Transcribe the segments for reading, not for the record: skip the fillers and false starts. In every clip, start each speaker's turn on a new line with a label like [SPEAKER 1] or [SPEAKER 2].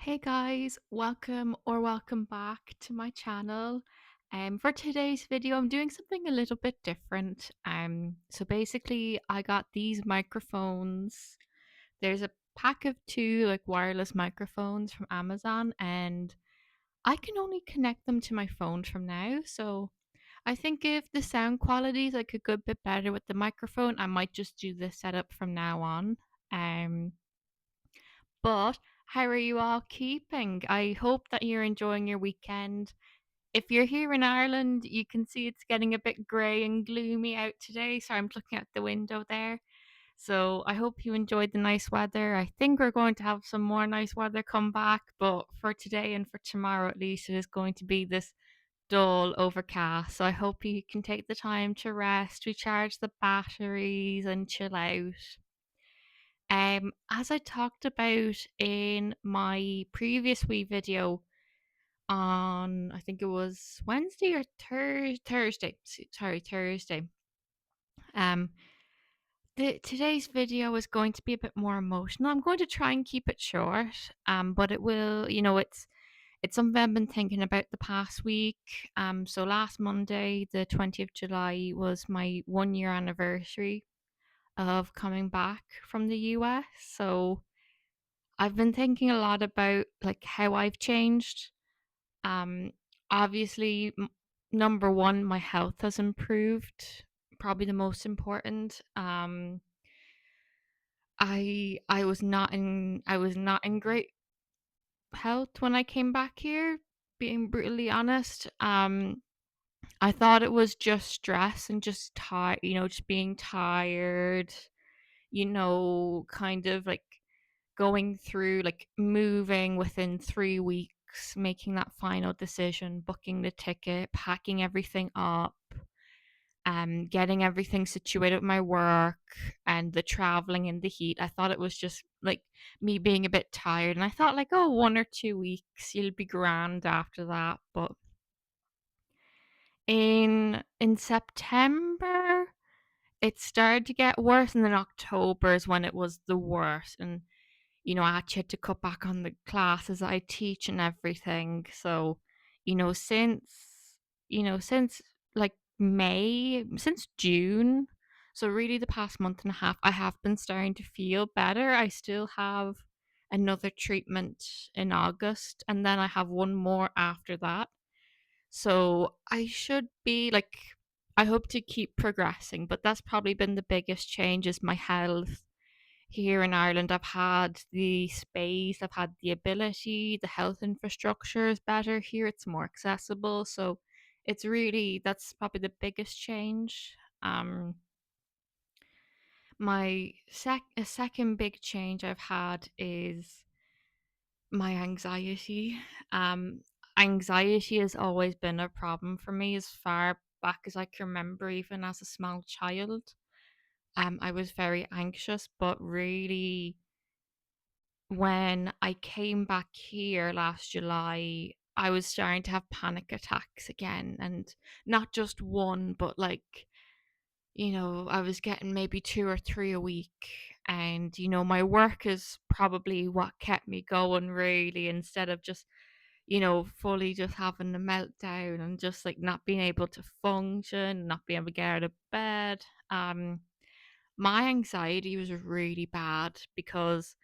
[SPEAKER 1] Hey guys, welcome back to my channel. For today's video, I'm doing something a little bit different. So basically, I got these microphones. There's a pack of two like wireless microphones from Amazon, and I can only connect them to my phone from now. So I think if the sound quality is like a good bit better with the microphone, I might just do this setup from now on. Um, but how are you all keeping? I hope that you're enjoying your weekend. If you're here in Ireland, you can see it's getting a bit grey and gloomy out today. So I'm looking out the window there. So I hope you enjoyed the nice weather. I think we're going to have some more nice weather come back, but for today and for tomorrow at least, it is going to be this dull overcast. So I hope you can take the time to rest, recharge the batteries, and chill out. As I talked about in my previous wee video on, I think it was Wednesday or Thursday. Sorry, Thursday. Um, today's video is going to be a bit more emotional. I'm going to try and keep it short. But it will, it's something I've been thinking about the past week. So last Monday, the 20th of July, was my 1 year anniversary of coming back from the US. So I've been thinking a lot about like how I've changed. Um, obviously, number one, my health has improved. Probably the most important. I was not in great health when I came back here. Being brutally honest, I thought it was just stress and just tired. Just being tired. Kind of like going through like moving within 3 weeks, making that final decision, booking the ticket, packing everything up, getting everything situated with my work and the traveling in the heat. I thought it was just like me being a bit tired. And I thought like, oh, 1 or 2 weeks, you'll be grand after that. But in September, it started to get worse, and then October is when it was the worst. And I actually had to cut back on the classes I teach and everything. So, since like since June, so really the past month and a half, I have been starting to feel better. I still have another treatment in August, and then I have one more after that. So I should be like, I hope to keep progressing, but that's probably been the biggest change is my health here in Ireland. I've had the space, I've had the ability, the health infrastructure is better here, it's more accessible. So that's probably the biggest change. Um, a second big change I've had is my anxiety. Um, Anxiety has always been a problem for me as far back as I can remember, even as a small child. I was very anxious, but really when I came back here last July, I was starting to have panic attacks again. And not just one, but like, I was getting maybe two or three a week. And, my work is probably what kept me going, really, instead of just, fully just having a meltdown and just like not being able to function, not being able to get out of bed. My anxiety was really bad because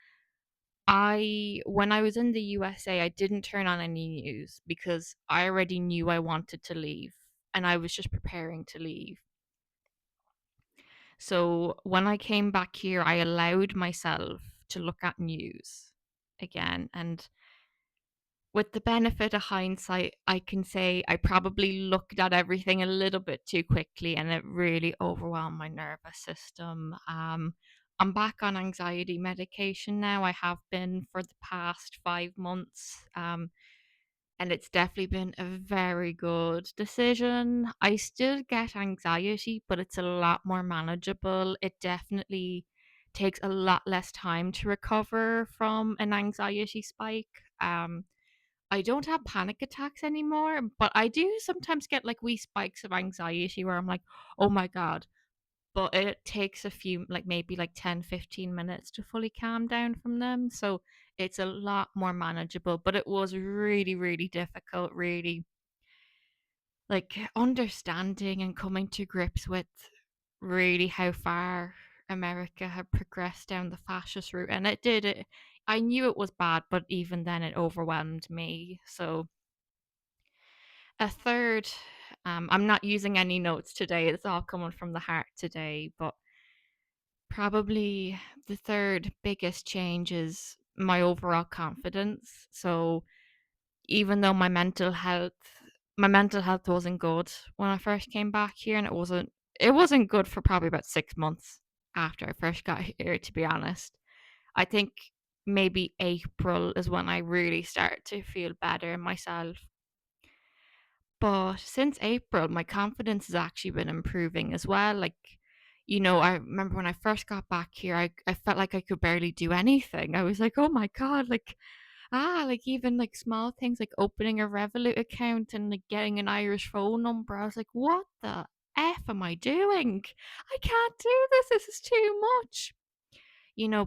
[SPEAKER 1] when I was in the USA, I didn't turn on any news because I already knew I wanted to leave and I was just preparing to leave. So when I came back here, I allowed myself to look at news again. And with the benefit of hindsight, I can say I probably looked at everything a little bit too quickly and it really overwhelmed my nervous system. I'm back on anxiety medication now. I have been for the past 5 months. And it's definitely been a very good decision. I still get anxiety, but it's a lot more manageable. It definitely takes a lot less time to recover from an anxiety spike. I don't have panic attacks anymore, but I do sometimes get like wee spikes of anxiety where I'm like, oh my God. But it takes a few, like maybe like 10, 15 minutes to fully calm down from them. So it's a lot more manageable, but it was really, really difficult, really like understanding and coming to grips with really how far America had progressed down the fascist route. And it did it. I knew it was bad, but even then it overwhelmed me. So a third, I'm not using any notes today. It's all coming from the heart today, but probably the third biggest change is my overall confidence. So even though my mental health wasn't good when I first came back here, and it wasn't good for probably about 6 months after I first got here, to be honest. I think maybe April is when I really started to feel better in myself. But since April, my confidence has actually been improving as well. Like, I remember when I first got back here, I felt like I could barely do anything. I was like, oh my God, like even like small things like opening a Revolut account and like getting an Irish phone number. I was like, what the F am I doing? I can't do this. This is too much.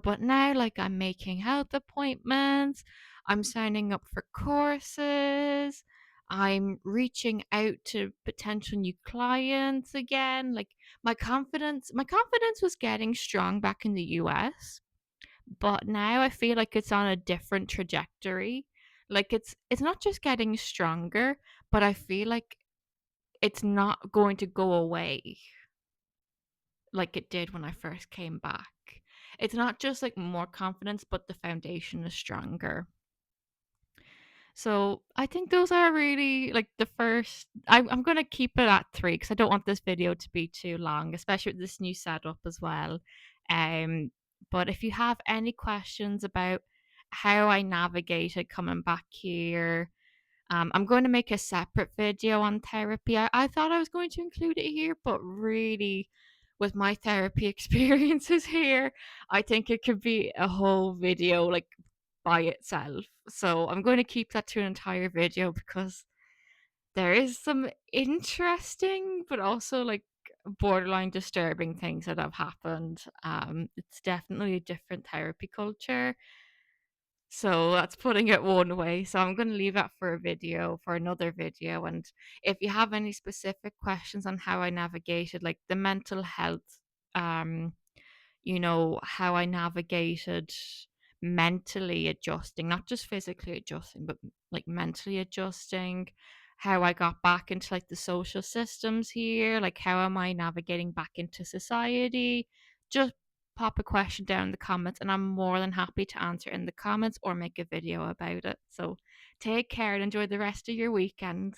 [SPEAKER 1] But now like I'm making health appointments, I'm signing up for courses, I'm reaching out to potential new clients again. Like my confidence was getting strong back in the US, but now I feel like it's on a different trajectory. Like it's not just getting stronger, but I feel like it's not going to go away like it did when I first came back. It's not just like more confidence, but the foundation is stronger. So I think those are really like the first. I'm going to keep it at three because I don't want this video to be too long, especially with this new setup as well. Um, but if you have any questions about how I navigated coming back here, I'm going to make a separate video on therapy. I thought I was going to include it here, but really, with my therapy experiences here, I think it could be a whole video like by itself. So I'm going to keep that to an entire video because there is some interesting, but also like borderline disturbing things that have happened. It's definitely a different therapy culture, so that's putting it one way. So I'm going to leave that for a video, for another video. And if you have any specific questions on how I navigated like the mental health, um, how I navigated mentally adjusting, not just physically adjusting, but like mentally adjusting, how I got back into like the social systems here, like how am I navigating back into society, just pop a question down in the comments and I'm more than happy to answer in the comments or make a video about it. So take care and enjoy the rest of your weekend.